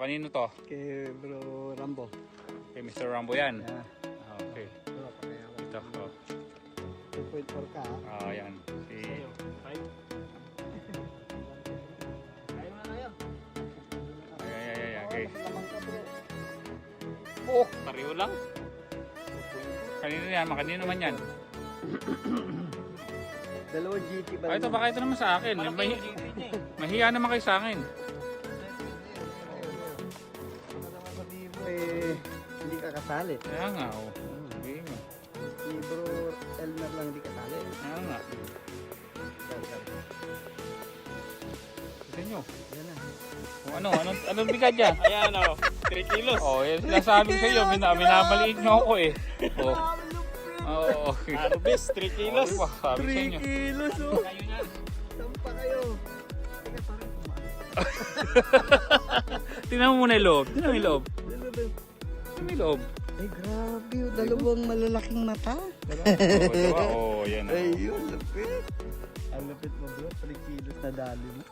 kanino to? Kay Bro Rambo. Kay Mr. Rambo yan. Yeah. Okay. Ito. Oh. 2.4 ka. Yan. Si... Okay. Oh, pareho lang. Kanino yan? Kanino naman yan? Dalawang GT ba? Ito baka ito naman sa akin. Mahiya naman kayo sa akin. Hindi ka kasali. Kaya nga, oh. Sige nga. Si Bro Elmer lang hindi kasali. Kaya nga. Gusto nyo? Yan na. Anong bigat yan? Ayan o, 3 kilos. Oh, yan sinasabi ko sa iyo. Binabaliin nyo ako eh. Oh. Oo. Harvest, 3 kilos. Oh, sabi sa 3 inyo. kilos oh. Sampa kayo. Teka, parang kumain. Tingnan mo muna yung loob. Tingnan mo yung loob. Dalawa. Tingnan mo yung loob. Ay, grabe. Dalawang malalaking mata. Oh, yan. Ayun, lapit. Ang lapit mo bro. 3 kilos na dali mo.